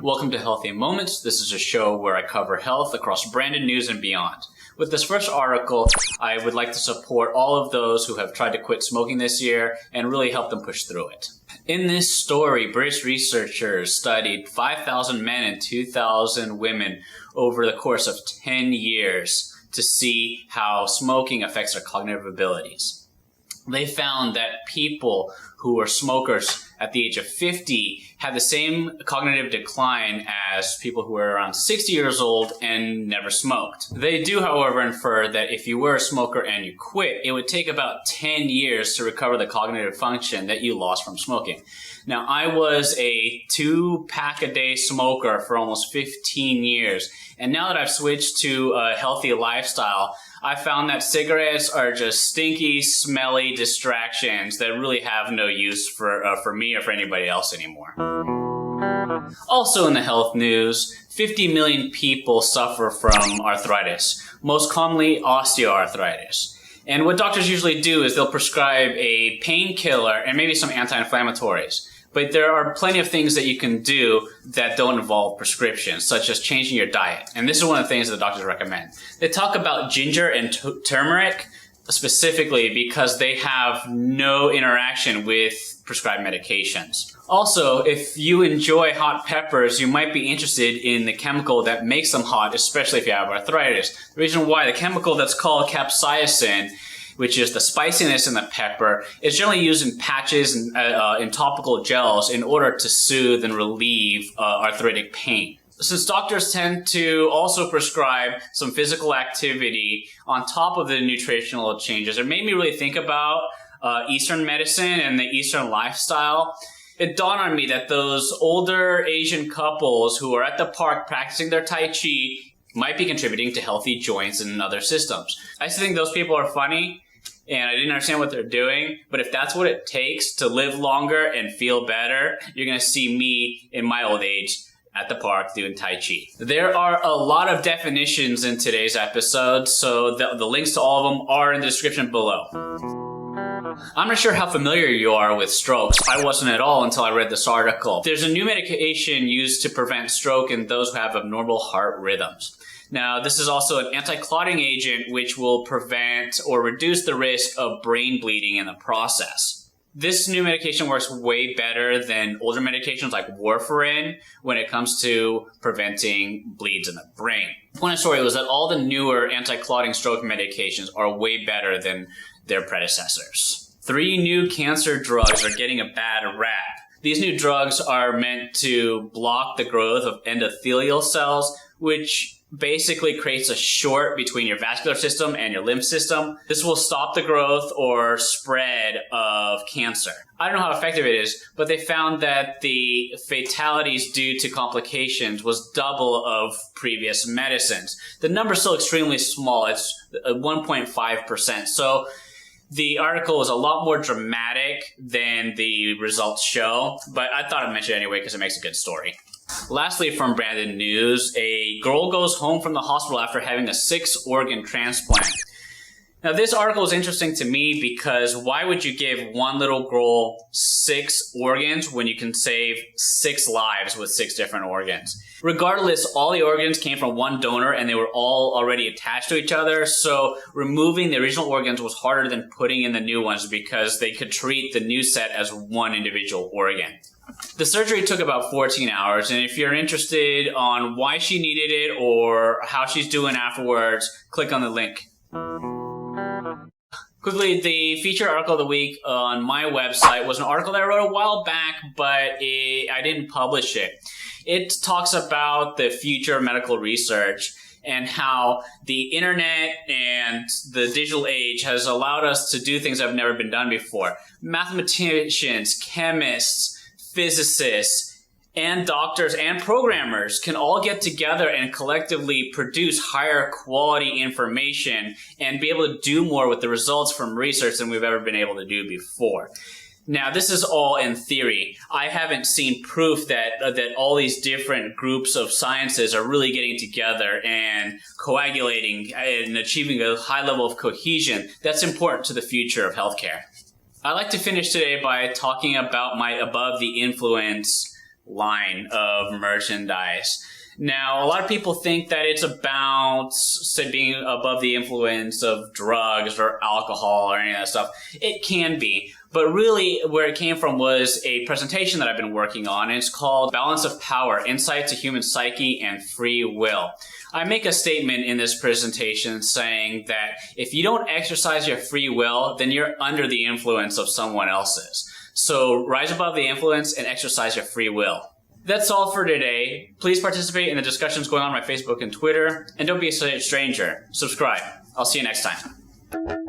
Welcome to Healthy Moments. This is a show where I cover health across branded news and beyond. With this first article, I would like to support all of those who have tried to quit smoking this year and really help them push through it. In this story, British researchers studied 5,000 men and 2,000 women over the course of 10 years to see how smoking affects their cognitive abilities. They found that people who were smokers at the age of 50 had the same cognitive decline as people who were around 60 years old and never smoked. They do, however, infer that if you were a smoker and you quit, it would take about 10 years to recover the cognitive function that you lost from smoking. Now, I was a 2-pack-a-day smoker for almost 15 years, and now that I've switched to a healthy lifestyle, I found that cigarettes are just stinky, smelly distractions that really have no use for me or for anybody else anymore. Also in the health news, 50 million people suffer from arthritis, most commonly osteoarthritis. And what doctors usually do is they'll prescribe a painkiller and maybe some anti-inflammatories. But there are plenty of things that you can do that don't involve prescriptions, such as changing your diet. And this is one of the things that doctors recommend. They talk about ginger and turmeric specifically because they have no interaction with prescribed medications. Also, if you enjoy hot peppers, you might be interested in the chemical that makes them hot, especially if you have arthritis. The reason why, the chemical that's called capsaicin, which is the spiciness in the pepper, is generally used in patches and in topical gels in order to soothe and relieve arthritic pain. Since doctors tend to also prescribe some physical activity on top of the nutritional changes, it made me really think about Eastern medicine and the Eastern lifestyle. It dawned on me that those older Asian couples who are at the park practicing their Tai Chi might be contributing to healthy joints and other systems. I used to think those people are funny, and I didn't understand what they're doing, but if that's what it takes to live longer and feel better, you're going to see me in my old age at the park doing Tai Chi. There are a lot of definitions in today's episode, so the links to all of them are in the description below. I'm not sure how familiar you are with strokes. I wasn't at all until I read this article. There's a new medication used to prevent stroke in those who have abnormal heart rhythms. Now, this is also an anti-clotting agent which will prevent or reduce the risk of brain bleeding in the process. This new medication works way better than older medications like warfarin when it comes to preventing bleeds in the brain. The point of the story was that all the newer anti-clotting stroke medications are way better than their predecessors. 3 new cancer drugs are getting a bad rap. These new drugs are meant to block the growth of endothelial cells, which basically creates a short between your vascular system and your lymph system. This will stop the growth or spread of cancer. I don't know how effective it is, but they found that the fatalities due to complications was double of previous medicines. The number's still extremely small. It's 1.5%. So the article is a lot more dramatic than the results show, but I thought I'd mention it anyway because it makes a good story. Lastly, from branded news, a girl goes home from the hospital after having a 6-organ transplant. Now, this article is interesting to me because why would you give one little girl 6 organs when you can save 6 lives with 6 different organs? Regardless, all the organs came from one donor and they were all already attached to each other, so removing the original organs was harder than putting in the new ones because they could treat the new set as one individual organ. The surgery took about 14 hours, and if you're interested on why she needed it or how she's doing afterwards, click on the link. Quickly, the featured article of the week on my website was an article that I wrote a while back, but I didn't publish it. It talks about the future of medical research and how the internet and the digital age has allowed us to do things that have never been done before. Mathematicians, chemists, physicists, and doctors and programmers can all get together and collectively produce higher quality information and be able to do more with the results from research than we've ever been able to do before. Now, this is all in theory. I haven't seen proof that all these different groups of sciences are really getting together and coagulating and achieving a high level of cohesion that's important to the future of healthcare. I'd like to finish today by talking about my Above the Influence line of merchandise. Now, a lot of people think that it's about, say, being above the influence of drugs or alcohol or any of that stuff. It can be. But really, where it came from was a presentation that I've been working on, and it's called Balance of Power, Insight to Human Psyche and Free Will. I make a statement in this presentation saying that if you don't exercise your free will, then you're under the influence of someone else's. So rise above the influence and exercise your free will. That's all for today. Please participate in the discussions going on my Facebook and Twitter. And don't be a stranger. Subscribe. I'll see you next time.